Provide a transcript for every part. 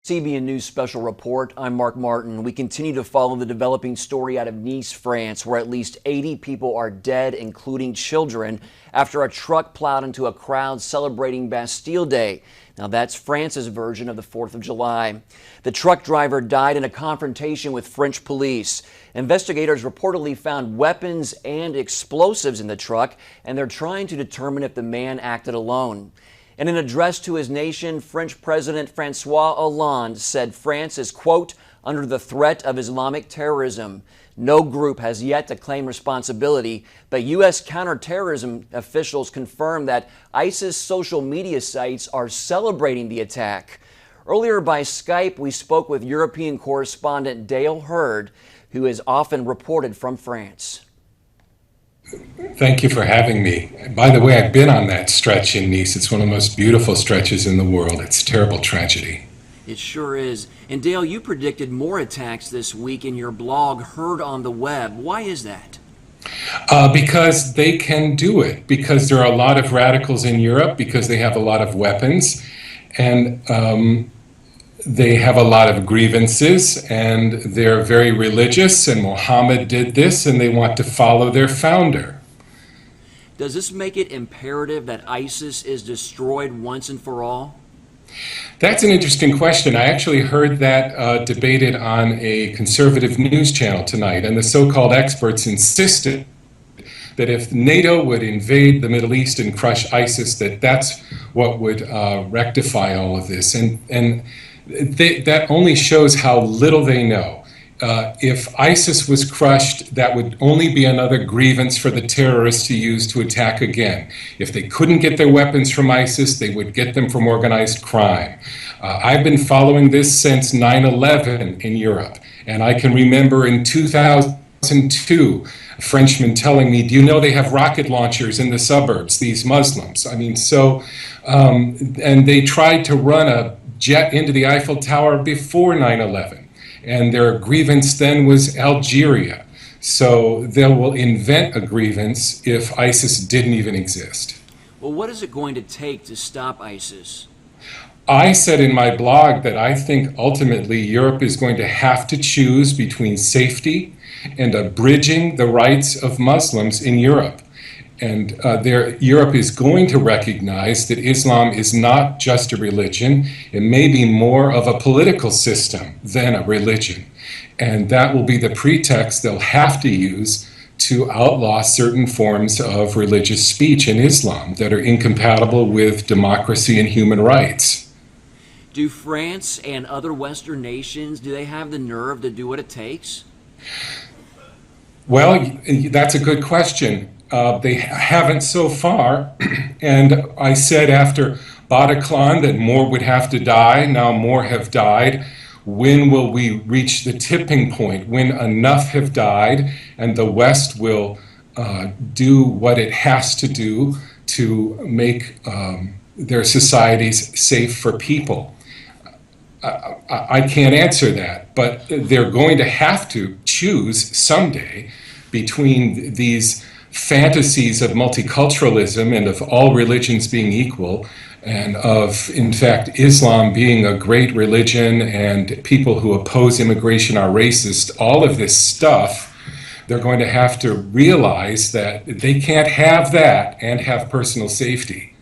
CBN News Special Report. I'm Mark Martin. We continue to follow the developing story out of Nice, France, where at least 80 people are dead, including children, after a truck plowed into a crowd celebrating Bastille Day. Now, that's France's version of the 4th of July. The truck driver died in a confrontation with French police. Investigators reportedly found weapons and explosives in the truck, and they're trying to determine if the man acted alone. In an address to his nation, French President François Hollande said France is, quote, under the threat of Islamic terrorism. No group has yet to claim responsibility, but U.S. counterterrorism officials confirmed that ISIS social media sites are celebrating the attack. Earlier by Skype, we spoke with European correspondent Dale Hurd, who has often reported from France. Thank you for having me. By the way, I've been on that stretch in Nice. It's one of the most beautiful stretches in the world. It's a terrible tragedy. It sure is. And Dale, you predicted more attacks this week in your blog, Heard on the Web. Why is that? Because they can do it. Because there are a lot of radicals in Europe, because they have a lot of weapons, and they have a lot of grievances, and they're very religious, and Mohammed did this, and they want to follow their founder. Does this make it imperative that ISIS is destroyed once and for all? That's an interesting question. I actually heard that debated on a conservative news channel tonight, and the so-called experts insisted that if NATO would invade the Middle East and crush ISIS, that's what would rectify all of this. And that only shows how little they know. If ISIS was crushed, that would only be another grievance for the terrorists to use to attack again. If they couldn't get their weapons from ISIS, they would get them from organized crime. I've been following this since 9/11 in Europe, and I can remember in 2002, a Frenchman telling me, do you know they have rocket launchers in the suburbs, these Muslims? I mean, and they tried to run a jet into the Eiffel Tower before 9/11. And their grievance then was Algeria. So they will invent a grievance if ISIS didn't even exist. Well, what is it going to take to stop ISIS? I said in my blog that I think ultimately Europe is going to have to choose between safety and abridging the rights of Muslims in Europe. And Europe is going to recognize that Islam is not just a religion. It may be more of a political system than a religion. And that will be the pretext they'll have to use to outlaw certain forms of religious speech in Islam that are incompatible with democracy and human rights. Do France and other Western nations, do they have the nerve to do what it takes? Well, that's a good question. They haven't so far, and I said after Bataclan that more would have to die. Now more have died. When will we reach the tipping point? When enough have died and the West will do what it has to do to make their societies safe for people? I can't answer that, but they're going to have to choose someday between these fantasies of multiculturalism and of all religions being equal, and of, in fact, Islam being a great religion and people who oppose immigration are racist. All of this stuff, they're going to have to realize that they can't have that and have personal safety.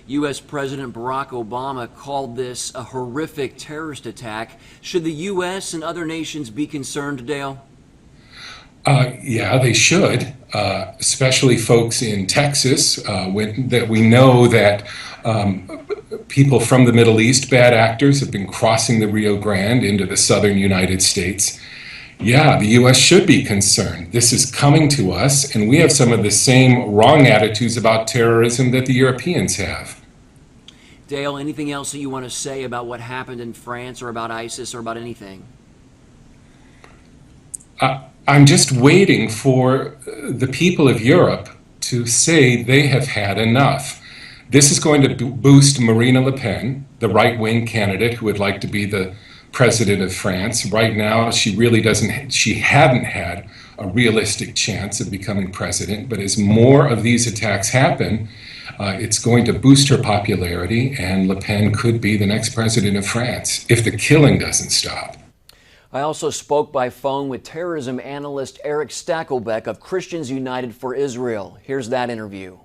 U.S. President Barack Obama called this a horrific terrorist attack. Should the U.S. and other nations be concerned, Dale? Yeah, they should, especially folks in Texas, that we know that people from the Middle East, bad actors, have been crossing the Rio Grande into the southern United States. Yeah, the U.S. should be concerned. This is coming to us, and we have some of the same wrong attitudes about terrorism that the Europeans have. Dale, anything else that you want to say about what happened in France or about ISIS or about anything? I'm just waiting for the people of Europe to say they have had enough. This is going to boost Marine Le Pen, the right-wing candidate who would like to be the president of France. Right now, she hadn't had a realistic chance of becoming president, but as more of these attacks happen, It's going to boost her popularity, and Le Pen could be the next president of France if the killing doesn't stop. I also spoke by phone with terrorism analyst Eric Stakelbeck of Christians United for Israel. Here's that interview.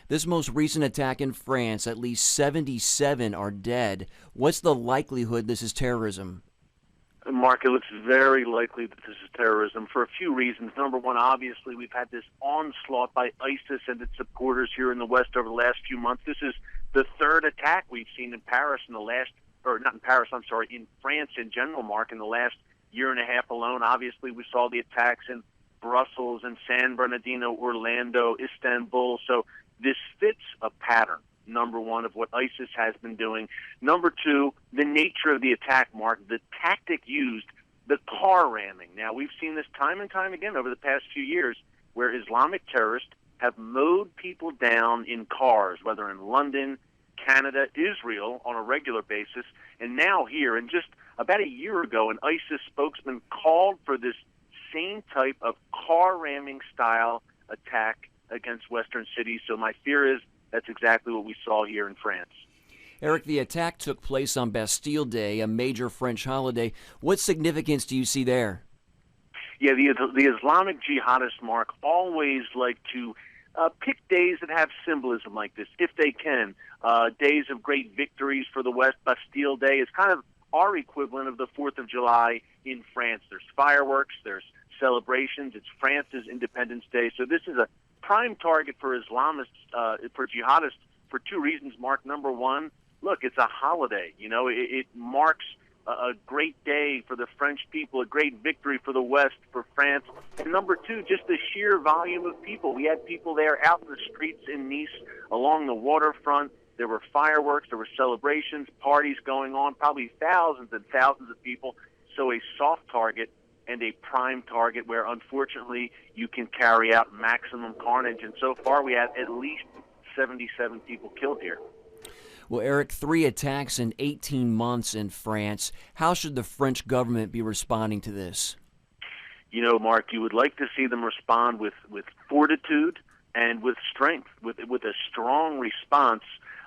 This most recent attack in France, at least 77 are dead. What's the likelihood this is terrorism? Mark, it looks very likely that this is terrorism for a few reasons. Number one, obviously, we've had this onslaught by ISIS and its supporters here in the West over the last few months. This is the third attack we've seen in Paris in the last, or not in Paris, I'm sorry, in France in general, Mark, in the last year and a half alone. Obviously, we saw the attacks in Brussels and San Bernardino, Orlando, Istanbul. So this fits a pattern, number one, of what ISIS has been doing. Number two, the nature of the attack, Mark, the tactic used, the car ramming. Now, we've seen this time and time again over the past few years where Islamic terrorists have mowed people down in cars, whether in London, Canada, Israel, on a regular basis, and now here. And just about a year ago, an ISIS spokesman called for this same type of car ramming style attack against Western cities. So my fear is that's exactly what we saw here in France. Eric, the attack took place on Bastille Day, a major French holiday. What significance do you see there? Yeah, the Islamic jihadists, Mark, always like to pick days that have symbolism like this, if they can. Days of great victories for the West. Bastille Day is kind of our equivalent of the 4th of July in France. There's fireworks, there's celebrations. It's France's Independence Day. So this is a prime target for Islamists, for jihadists, for two reasons, Mark. Number one, look, it's a holiday. You know, it marks a great day for the French people, a great victory for the West, for France. And number two, just the sheer volume of people. We had people there out in the streets in Nice, along the waterfront. There were fireworks, there were celebrations, parties going on, probably thousands and thousands of people. So a soft target and a prime target where, unfortunately, you can carry out maximum carnage. And so far, we have at least 77 people killed here. Well, Eric, 3 attacks in 18 months in France. How should the French government be responding to this? You know, Mark, you would like to see them respond with fortitude and with strength, with a strong response.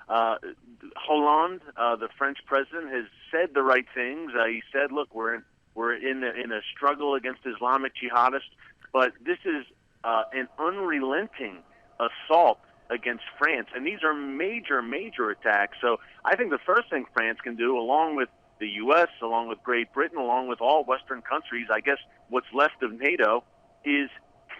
Hollande, the French president, has said the right things. He said, look, we're in a struggle against Islamic jihadists, but this is an unrelenting assault against France, and these are major, major attacks. So I think the first thing France can do, along with the U.S., along with Great Britain, along with all Western countries, I guess what's left of NATO, is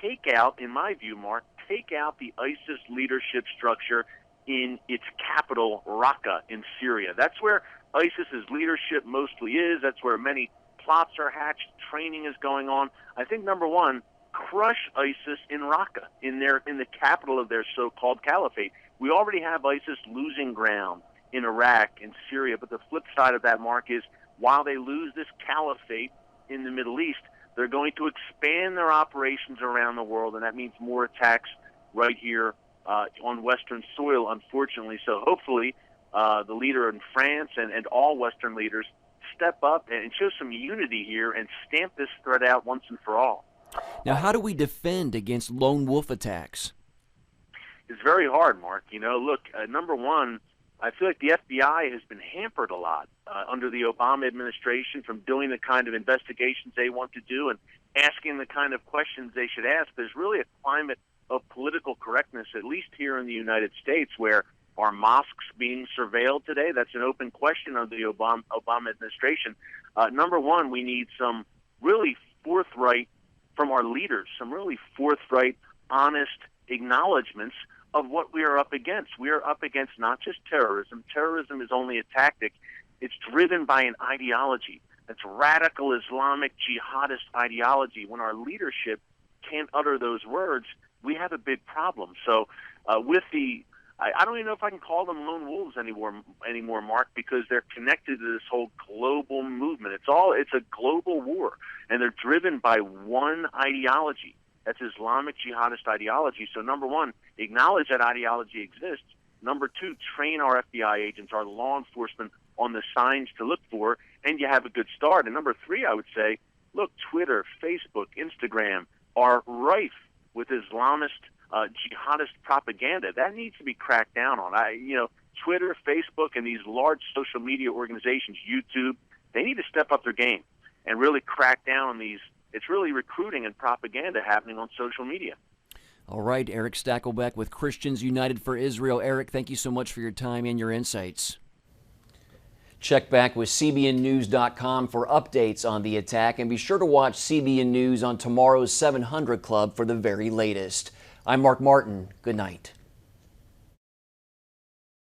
take out, in my view, Mark, take out the ISIS leadership structure in its capital, Raqqa, in Syria. That's where ISIS's leadership mostly is. That's where many plots are hatched, training is going on. I think, number one, crush ISIS in Raqqa, in the capital of their so-called caliphate. We already have ISIS losing ground in Iraq and Syria, but the flip side of that, Mark, is while they lose this caliphate in the Middle East, they're going to expand their operations around the world, and that means more attacks right here on Western soil, unfortunately. So hopefully the leader in France and all Western leaders step up and show some unity here and stamp this threat out once and for all. Now, how do we defend against lone wolf attacks? It's very hard, Mark. You know, look, number one, I feel like the FBI has been hampered a lot under the Obama administration from doing the kind of investigations they want to do and asking the kind of questions they should ask. There's really a climate of political correctness, at least here in the United States, where are mosques being surveilled today? That's an open question under the Obama administration. Number one, we need some really forthright, from our leaders, some really forthright, honest acknowledgments of what we are up against. We are up against not just terrorism. Terrorism is only a tactic. It's driven by an ideology. That's radical Islamic jihadist ideology. When our leadership can't utter those words, we have a big problem. So I don't even know if I can call them lone wolves anymore, Mark, because they're connected to this whole global movement. It's a global war, and they're driven by one ideology. That's Islamic jihadist ideology. So number one, acknowledge that ideology exists. Number two, train our FBI agents, our law enforcement, on the signs to look for, and you have a good start. And number three, I would say, look, Twitter, Facebook, Instagram are rife with Islamist jihadist propaganda. That needs to be cracked down on. Twitter, Facebook, and these large social media organizations, YouTube, they need to step up their game and really crack down on these. It's really recruiting and propaganda happening on social media. All right, Eric Stakelbeck with Christians United for Israel. Eric, thank you so much for your time and your insights. Check back with CBNNews.com for updates on the attack, and be sure to watch CBN News on tomorrow's 700 Club for the very latest. I'm Mark Martin. Good night.